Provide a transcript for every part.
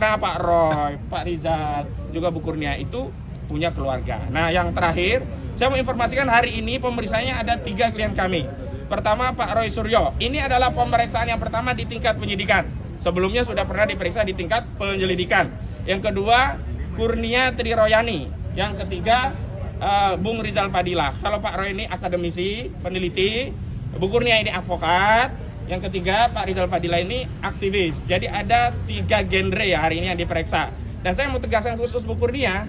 Nah, Pak Roy, Pak Rizal, juga Bu Kurnia itu punya keluarga. Nah, yang terakhir, saya mau informasikan hari ini pemeriksaannya ada 3 klien kami. Pertama, Pak Roy Suryo. Ini adalah pemeriksaan yang pertama di tingkat penyidikan. Sebelumnya sudah pernah diperiksa di tingkat penyelidikan. Yang kedua, Kurnia Triroyani. Yang ketiga, Bung Rizal Fadilah. Kalau Pak Roy ini akademisi, peneliti, Bu Kurnia ini advokat. Yang ketiga, Pak Rizal Fadilah ini aktivis. Jadi ada 3 genre ya hari ini yang diperiksa. Dan saya mau tegaskan khusus Bu Kurnia,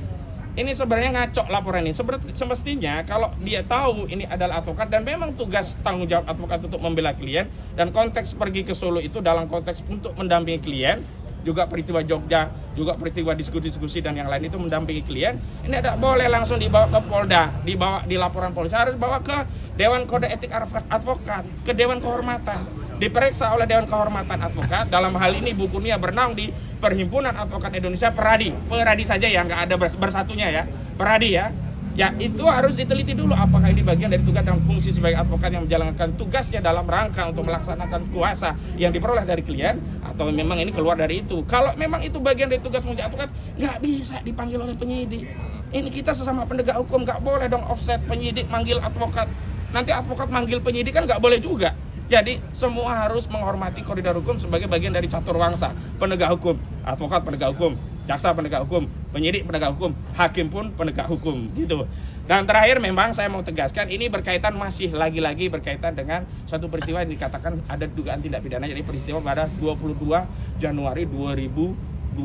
ini sebenarnya ngaco laporan ini. Semestinya kalau dia tahu ini adalah advokat dan memang tugas tanggung jawab advokat untuk membela klien, dan konteks pergi ke Solo itu dalam konteks untuk mendampingi klien, juga peristiwa Jogja, juga peristiwa diskusi-diskusi dan yang lain itu mendampingi klien, ini tidak boleh langsung dibawa ke Polda, dibawa di laporan polisi, harus bawa ke Dewan Kode Etik Advokat, ke Dewan Kehormatan, diperiksa oleh Dewan Kehormatan Advokat. Dalam hal ini Bu Kurnia bernaung di Perhimpunan Advokat Indonesia, Peradi saja ya, nggak ada bersatunya ya, Peradi ya. Ya itu harus diteliti dulu apakah ini bagian dari tugas dan fungsi sebagai advokat yang menjalankan tugasnya dalam rangka untuk melaksanakan kuasa yang diperoleh dari klien, atau memang ini keluar dari itu. Kalau memang itu bagian dari tugas fungsi advokat, nggak bisa dipanggil oleh penyidik. Ini kita sesama penegak hukum, nggak boleh dong offset penyidik manggil advokat. Nanti advokat manggil penyidik kan nggak boleh juga. Jadi semua harus menghormati koridor hukum sebagai bagian dari catur wangsa. Penegak hukum, advokat penegak hukum, jaksa penegak hukum, penyidik penegak hukum, hakim pun penegak hukum gitu. Dan terakhir memang saya mau tegaskan ini berkaitan, masih lagi-lagi berkaitan dengan suatu peristiwa yang dikatakan ada dugaan tindak pidana. Jadi peristiwa pada 22 Januari 2025.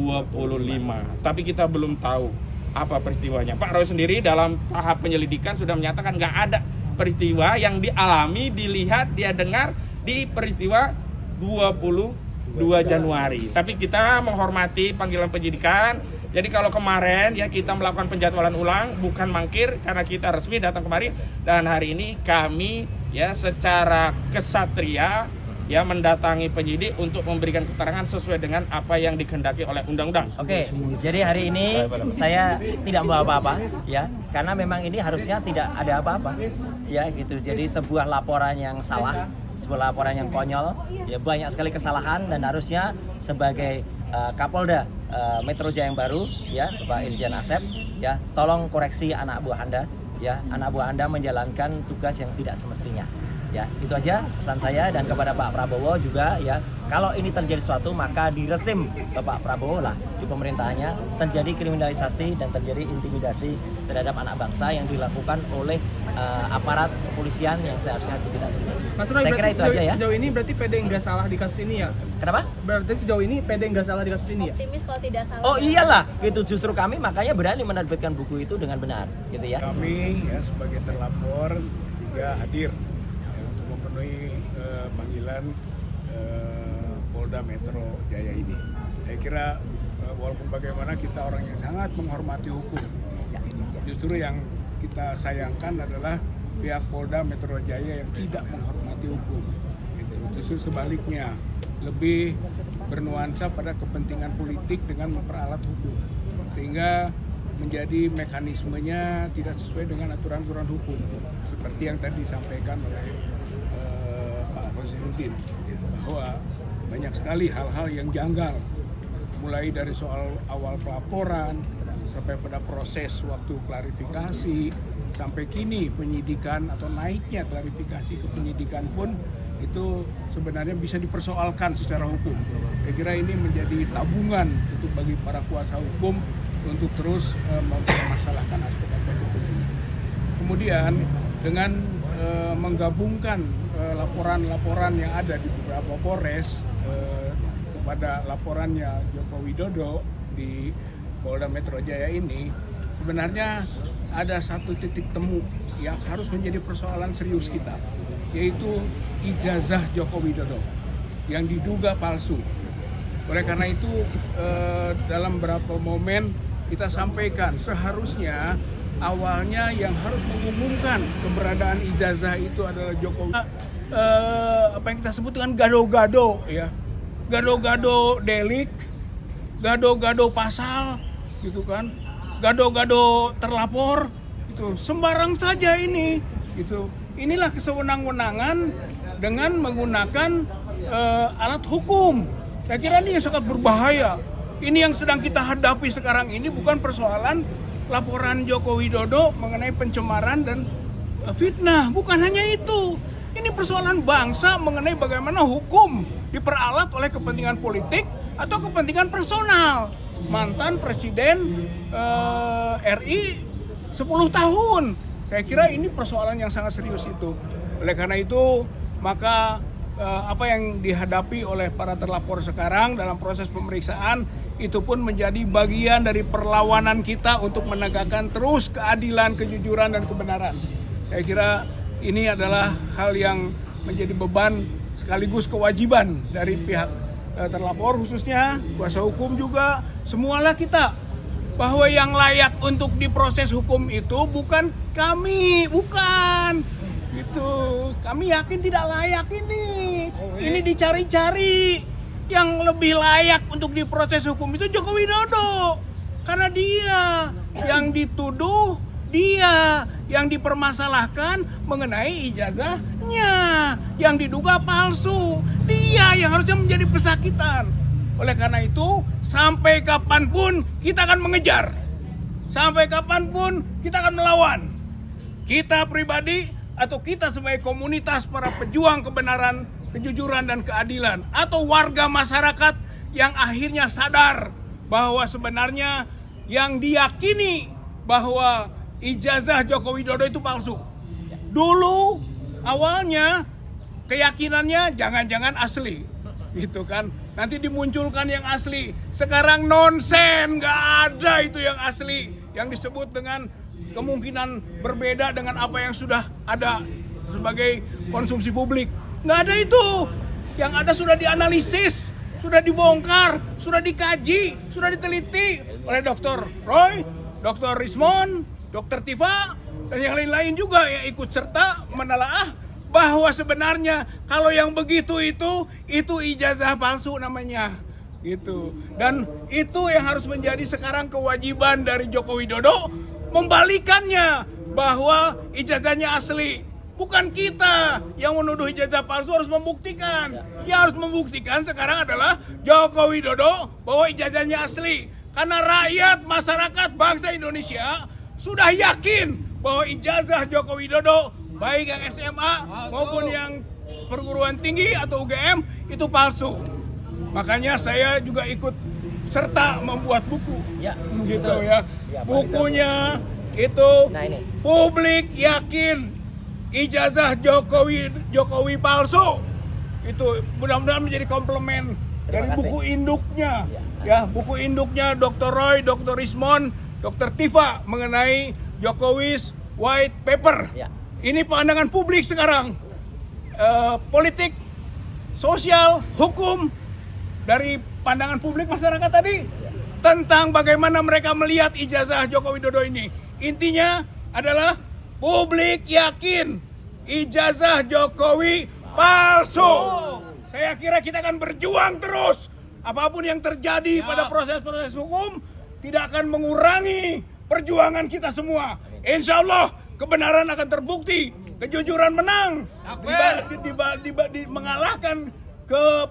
Tapi kita belum tahu apa peristiwanya. Pak Roy sendiri dalam tahap penyelidikan sudah menyatakan nggak ada peristiwa yang dialami, dilihat, dia dengar di peristiwa 22 Januari. Tapi kita menghormati panggilan penyidikan. Jadi kalau kemarin ya kita melakukan penjadwalan ulang, bukan mangkir, karena kita resmi datang kemari. Dan hari ini kami ya secara kesatria ya mendatangi penyidik untuk memberikan keterangan sesuai dengan apa yang dikehendaki oleh undang-undang. Oke, jadi hari ini saya tidak membawa apa-apa ya, karena memang ini harusnya tidak ada apa-apa ya gitu. Jadi sebuah laporan yang salah, sebuah laporan yang konyol, ya banyak sekali kesalahan, dan harusnya sebagai Kapolda Metro Jaya yang baru ya, Bapak Irjen Asep ya, tolong koreksi anak buah Anda ya, anak buah Anda menjalankan tugas yang tidak semestinya. Ya, itu aja pesan saya. Dan kepada Pak Prabowo juga ya, kalau ini terjadi sesuatu maka di rezim Bapak Prabowo lah di pemerintahannya terjadi kriminalisasi dan terjadi intimidasi terhadap anak bangsa yang dilakukan oleh aparat kepolisian yang seharusnya itu tidak terjadi. Mas Roy, saya kira itu aja ya. Sejauh ini berarti PD nggak salah di kasus ini ya? Kenapa? Berarti sejauh ini PD nggak salah di kasus ini ya? Optimis kalau tidak salah. Oh iyalah, itu justru kami makanya berani menerbitkan buku itu dengan benar, gitu ya. Kami ya sebagai terlapor juga hadir untuk memenuhi panggilan Polda Metro Jaya ini. Saya kira walaupun bagaimana kita orang yang sangat menghormati hukum, justru yang kita sayangkan adalah pihak Polda Metro Jaya yang tidak menghormati hukum. Justru sebaliknya, lebih bernuansa pada kepentingan politik dengan memperalat hukum, sehingga menjadi mekanismenya tidak sesuai dengan aturan-aturan hukum, seperti yang tadi disampaikan oleh Pak Rozinuddin, bahwa banyak sekali hal-hal yang janggal, mulai dari soal awal pelaporan sampai pada proses waktu klarifikasi, sampai kini penyidikan atau naiknya klarifikasi ke penyidikan pun itu sebenarnya bisa dipersoalkan secara hukum. Saya kira ini menjadi tabungan untuk bagi para kuasa hukum untuk terus mempermasalahkan aspek-aspek hukum ini. Kemudian dengan menggabungkan laporan-laporan yang ada di beberapa Polres kepada laporannya Joko Widodo di Polda Metro Jaya ini, sebenarnya ada satu titik temu yang harus menjadi persoalan serius kita, yaitu ijazah Joko Widodo yang diduga palsu. Oleh karena itu dalam beberapa momen kita sampaikan seharusnya awalnya yang harus mengumumkan keberadaan ijazah itu adalah Jokowi. Apa yang kita sebut dengan gado-gado ya, gado-gado delik, gado-gado pasal gitu kan, gado-gado terlapor gitu, sembarang saja ini gitu. Inilah kesewenang-wenangan dengan menggunakan alat hukum. Saya kira ini sangat berbahaya Ini yang sedang kita hadapi sekarang ini bukan persoalan laporan Joko Widodo mengenai pencemaran dan fitnah. Bukan hanya itu. Ini persoalan bangsa mengenai bagaimana hukum diperalat oleh kepentingan politik atau kepentingan personal. Mantan Presiden RI 10 tahun. Saya kira ini persoalan yang sangat serius itu. Oleh karena itu, maka apa yang dihadapi oleh para terlapor sekarang dalam proses pemeriksaan itu pun menjadi bagian dari perlawanan kita untuk menegakkan terus keadilan, kejujuran, dan kebenaran. Saya kira ini adalah hal yang menjadi beban sekaligus kewajiban dari pihak terlapor, khususnya kuasa hukum juga, semualah kita, bahwa yang layak untuk diproses hukum itu bukan kami, bukan. Gitu. Kami yakin tidak layak ini. Ini dicari-cari. Yang lebih layak untuk diproses hukum itu Joko Widodo. Karena dia yang dituduh, dia yang dipermasalahkan mengenai ijazahnya, yang diduga palsu. Dia yang harusnya menjadi pesakitan. Oleh karena itu, sampai kapanpun kita akan mengejar. Sampai kapanpun kita akan melawan. Kita pribadi atau kita sebagai komunitas para pejuang kebenaran, kejujuran, dan keadilan, atau warga masyarakat yang akhirnya sadar bahwa sebenarnya yang diyakini bahwa ijazah Joko Widodo itu palsu. Dulu awalnya keyakinannya jangan-jangan asli, gitu kan. Nanti dimunculkan yang asli. Sekarang nonsen, nggak ada itu yang asli, yang disebut dengan kemungkinan berbeda dengan apa yang sudah ada sebagai konsumsi publik. Nggak ada itu. Yang ada sudah dianalisis, sudah dibongkar, sudah dikaji, sudah diteliti oleh Dr. Roy, Dr. Rismon, Dr. Tifa, dan yang lain-lain juga yang ikut serta menelaah bahwa sebenarnya kalau yang begitu itu ijazah palsu namanya. Gitu. Dan itu yang harus menjadi sekarang kewajiban dari Joko Widodo, membalikannya bahwa ijazahnya asli. Bukan kita yang menuduh ijazah palsu harus membuktikan. Yang harus membuktikan sekarang adalah Joko Widodo bahwa ijazahnya asli. Karena rakyat, masyarakat, bangsa Indonesia sudah yakin bahwa ijazah Joko Widodo baik yang SMA maupun yang perguruan tinggi atau UGM itu palsu. Makanya saya juga ikut serta membuat buku. Ya, gitu betul. ya. Bukunya itu ini. Publik Yakin Ijazah Jokowi Palsu. Itu mudah-mudahan menjadi komplement dari kasih. buku induknya. Ya, buku induknya Dr. Roy, Dr. Rismon, Dr. Tifa mengenai Jokowi's White Paper. Ya. Ini pandangan publik sekarang. Politik, sosial, hukum, dari pandangan publik masyarakat tadi tentang bagaimana mereka melihat ijazah Joko Widodo ini. Intinya adalah publik yakin ijazah Jokowi palsu. Saya kira kita akan berjuang terus. Apapun yang terjadi pada proses-proses hukum tidak akan mengurangi perjuangan kita semua. Insya Allah kebenaran akan terbukti, kejujuran menang, mengalahkan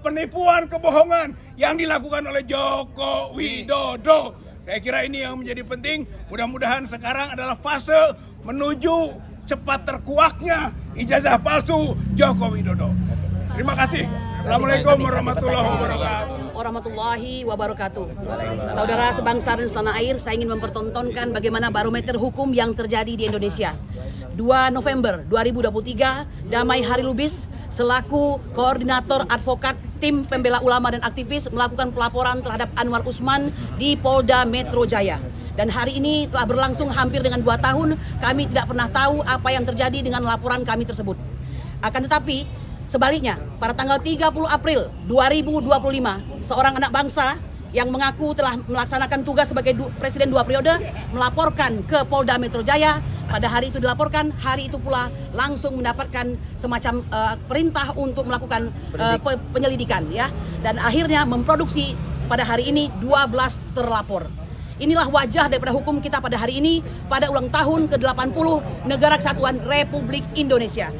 penipuan, kebohongan yang dilakukan oleh Joko Widodo. Saya kira ini yang menjadi penting. Mudah-mudahan sekarang adalah fase menuju cepat terkuaknya ijazah palsu Joko Widodo. Terima kasih. Assalamualaikum warahmatullahi wabarakatuh. Saudara sebangsa dan setanah air, saya ingin mempertontonkan bagaimana barometer hukum yang terjadi di Indonesia. 2 November 2023, Damai Hari Lubis selaku koordinator advokat tim pembela ulama dan aktivis melakukan pelaporan terhadap Anwar Usman di Polda Metro Jaya. Dan hari ini telah berlangsung hampir dengan 2 tahun, kami tidak pernah tahu apa yang terjadi dengan laporan kami tersebut. Akan tetapi, sebaliknya, pada tanggal 30 April 2025, seorang anak bangsa yang mengaku telah melaksanakan tugas sebagai presiden 2 periode melaporkan ke Polda Metro Jaya. Pada hari itu dilaporkan, hari itu pula langsung mendapatkan semacam perintah untuk melakukan penyelidikan, ya. Dan akhirnya memproduksi pada hari ini 12 terlapor. Inilah wajah daripada hukum kita pada hari ini, pada ulang tahun ke-80 Negara Kesatuan Republik Indonesia.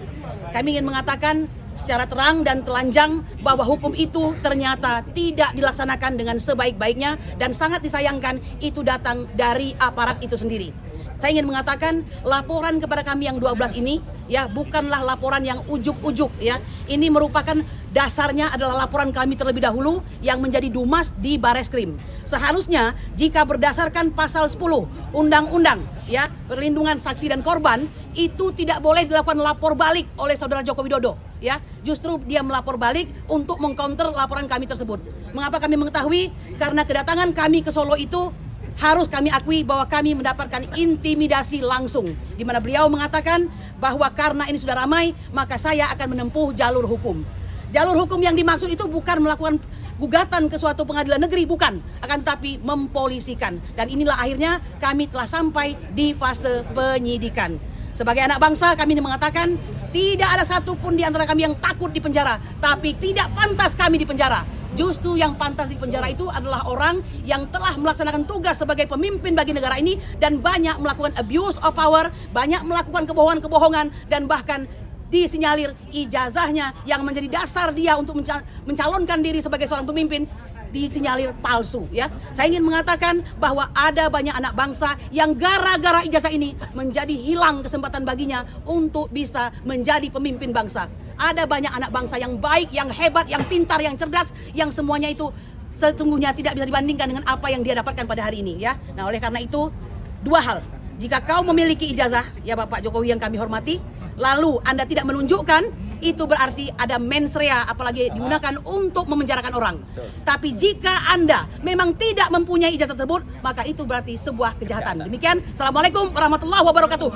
Kami ingin mengatakan secara terang dan telanjang bahwa hukum itu ternyata tidak dilaksanakan dengan sebaik-baiknya dan sangat disayangkan itu datang dari aparat itu sendiri. Saya ingin mengatakan laporan kepada kami yang 12 ini ya bukanlah laporan yang ujuk-ujuk ya. Ini merupakan dasarnya adalah laporan kami terlebih dahulu yang menjadi dumas di Bareskrim. Seharusnya jika berdasarkan pasal 10 Undang-Undang ya perlindungan saksi dan korban itu tidak boleh dilakukan lapor balik oleh saudara Joko Widodo ya. Justru dia melapor balik untuk mengcounter laporan kami tersebut. Mengapa kami mengetahui? Karena kedatangan kami ke Solo itu harus kami akui bahwa kami mendapatkan intimidasi langsung di mana beliau mengatakan bahwa karena ini sudah ramai maka saya akan menempuh jalur hukum. Jalur hukum yang dimaksud itu bukan melakukan gugatan ke suatu pengadilan negeri, bukan, akan tetapi mempolisikan. Dan inilah akhirnya kami telah sampai di fase penyidikan. Sebagai anak bangsa kami mengatakan tidak ada satupun di antara kami yang takut di penjara, tapi tidak pantas kami di penjara. Justru yang pantas di penjara itu adalah orang yang telah melaksanakan tugas sebagai pemimpin bagi negara ini dan banyak melakukan abuse of power, banyak melakukan kebohongan-kebohongan dan bahkan disinyalir ijazahnya yang menjadi dasar dia untuk mencalonkan diri sebagai seorang pemimpin disinyalir palsu ya. Saya ingin mengatakan bahwa ada banyak anak bangsa yang gara-gara ijazah ini menjadi hilang kesempatan baginya untuk bisa menjadi pemimpin bangsa. Ada banyak anak bangsa yang baik, yang hebat, yang pintar, yang cerdas, yang semuanya itu sesungguhnya tidak bisa dibandingkan dengan apa yang dia dapatkan pada hari ini ya. Nah, oleh karena itu dua hal. Jika kau memiliki ijazah ya Bapak Jokowi yang kami hormati, lalu Anda tidak menunjukkan, itu berarti ada mens rea apalagi digunakan untuk memenjarakan orang. Tapi jika Anda memang tidak mempunyai ijazah tersebut, maka itu berarti sebuah kejahatan. Demikian, Assalamualaikum warahmatullahi wabarakatuh.